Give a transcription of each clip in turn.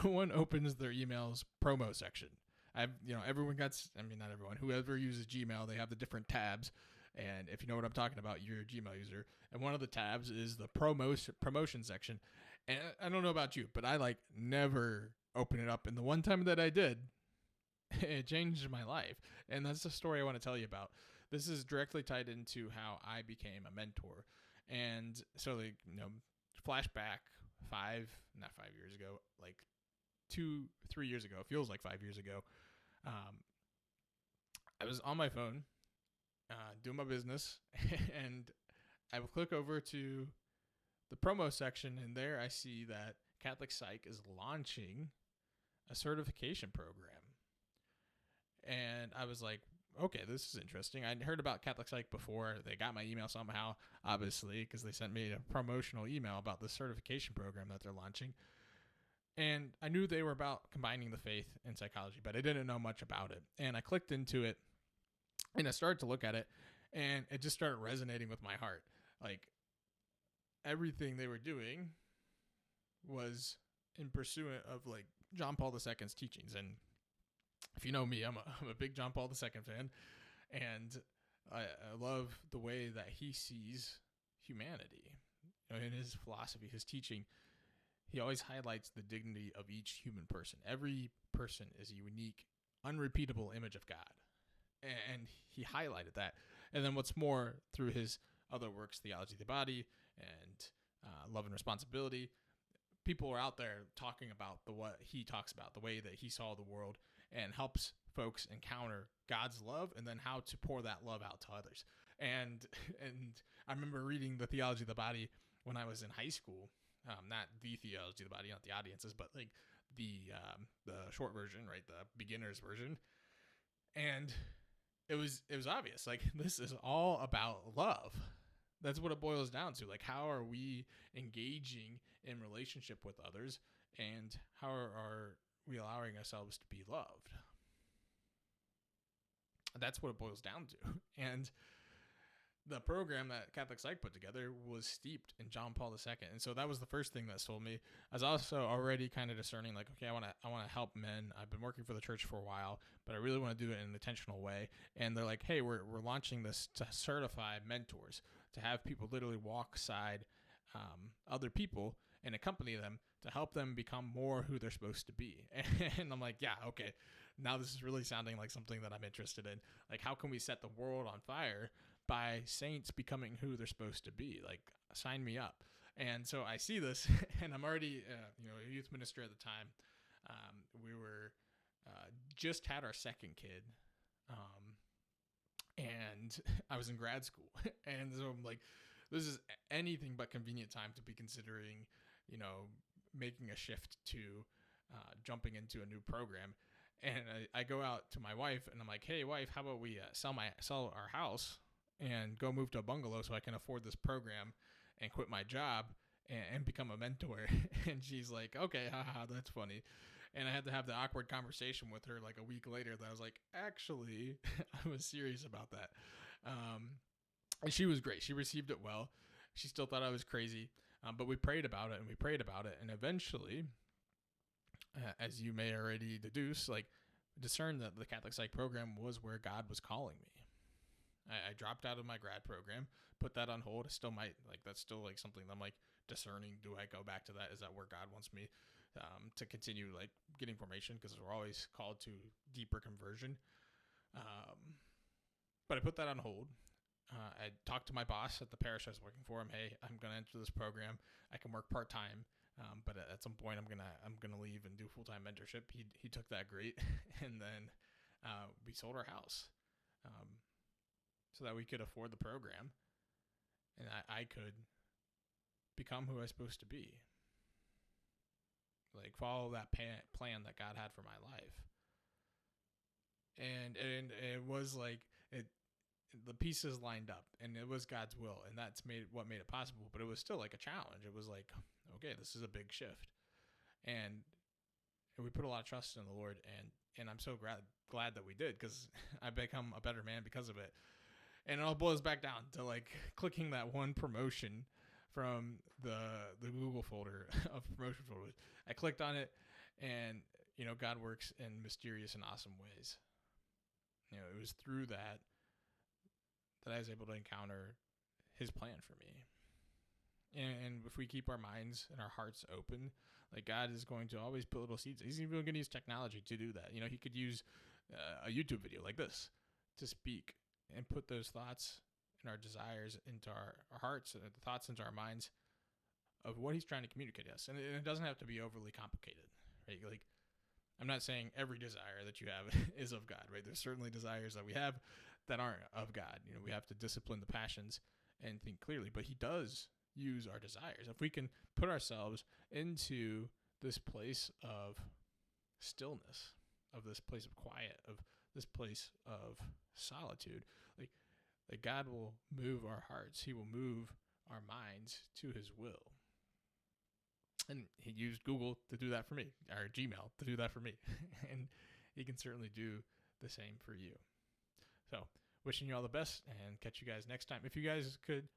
no one opens their emails promo section. Everyone not everyone, whoever uses Gmail, they have the different tabs. And if you know what I'm talking about, you're a Gmail user. And one of the tabs is the promotion section. And I don't know about you, but I never open it up. And the one time that I did, it changed my life. And that's the story I want to tell you about. This is directly tied into how I became a mentor. And so, flashback not 5 years ago, 2-3 years ago, feels like 5 years ago. I was on my phone doing my business, and I will click over to the promo section, and there I see that Catholic Psych is launching a certification program. And I was like, okay, this is interesting. I'd heard about Catholic Psych before. They got my email somehow, obviously, because they sent me a promotional email about the certification program that they're launching. And I knew they were about combining the faith and psychology, but I didn't know much about it. And I clicked into it, and I started to look at it, and it just started resonating with my heart. Everything they were doing was in pursuit of John Paul II's teachings. And if you know me, I'm a big John Paul II fan, and I love the way that he sees humanity. In his philosophy, his teaching, he always highlights the dignity of each human person. Every person is a unique, unrepeatable image of God. And he highlighted that. And then what's more, through his other works, Theology of the Body and Love and Responsibility, people are out there talking about what he talks about, the way that he saw the world, and helps folks encounter God's love and then how to pour that love out to others. And I remember reading the Theology of the Body when I was in high school. Not the Theology of the Body, not the audiences, but the short version, right? The beginner's version. And it was obvious. This is all about love. That's what it boils down to. How are we engaging in relationship with others, and how are we allowing ourselves to be loved? That's what it boils down to. And the program that Catholic Psych put together was steeped in John Paul II. And so that was the first thing that sold me. I was also already kind of discerning, okay, I want to help men. I've been working for the church for a while, but I really want to do it in an intentional way. And they're like, hey, we're launching this to certify mentors, to have people literally walk beside other people and accompany them to help them become more who they're supposed to be. And I'm like, yeah, okay, now this is really sounding like something that I'm interested in. How can we set the world on fire by saints becoming who they're supposed to be? Sign me up. And so I see this, and I'm already, a youth minister at the time. We were just had our second kid, and I was in grad school. And so I'm like, this is anything but convenient time to be considering, making a shift to jumping into a new program. And I go out to my wife, and I'm like, hey, wife, how about we sell our house and go move to a bungalow so I can afford this program and quit my job and become a mentor? And she's like, okay, haha, that's funny. And I had to have the awkward conversation with her a week later that I was like, actually, I was serious about that. And she was great. She received it well. She still thought I was crazy, but we prayed about it, and eventually, as you may already deduce, discerned that the Catholic Psych program was where God was calling me. I dropped out of my grad program, put that on hold. I still might, that's still something that I'm discerning. Do I go back to that? Is that where God wants me to continue getting formation? Because we're always called to deeper conversion. But I put that on hold. I talked to my boss at the parish I was working for. Hey, I'm going to enter this program. I can work part-time. But at some point I'm gonna leave and do full-time mentorship. He took that great, and then we sold our house so that we could afford the program, and I could become who I was supposed to be. Follow that plan that God had for my life. And it was the pieces lined up, and it was God's will, and that's what made it possible. But it was still a challenge. It was okay, this is a big shift, and we put a lot of trust in the Lord, and I'm so glad that we did, because I've become a better man because of it. And it all boils back down to clicking that one promotion from the Google folder of promotion folders. I clicked on it, And, God works in mysterious and awesome ways. It was through that I was able to encounter his plan for me. And if we keep our minds and our hearts open, like, God is going to always put little seeds. He's even going to use technology to do that. He could use a YouTube video like this to speak and put those thoughts and our desires into our hearts and the thoughts into our minds of what he's trying to communicate to us. And it doesn't have to be overly complicated, right? Like, I'm not saying every desire that you have is of God, right? There's certainly desires that we have that aren't of God. We have to discipline the passions and think clearly, but he does use our desires. If we can put ourselves into this place of stillness, of this place of quiet, of this place of solitude, like God will move our hearts. He will move our minds to his will. And he used Google to do that for me, or Gmail to do that for me. And he can certainly do the same for you. So, wishing you all the best, and catch you guys next time. If you guys could,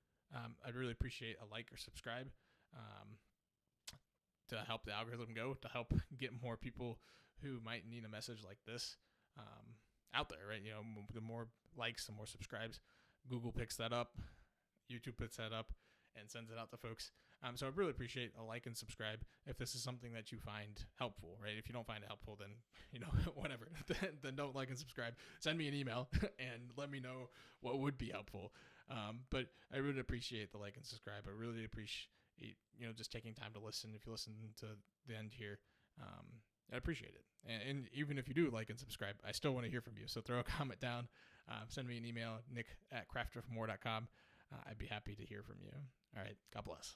I'd really appreciate a like or subscribe to help the algorithm go, to help get more people who might need a message like this out there, right? The more likes, the more subscribes. Google picks that up, YouTube picks that up, and sends it out to folks. So I'd really appreciate a like and subscribe if this is something that you find helpful, right? If you don't find it helpful, then, whatever. Then don't like and subscribe. Send me an email and let me know what would be helpful. But I really appreciate the like and subscribe. I really appreciate, just taking time to listen. If you listen to the end here, I appreciate it. And even if you do like and subscribe, I still want to hear from you. So throw a comment down, send me an email, nick@craftwithmore.com. I'd be happy to hear from you. All right. God bless.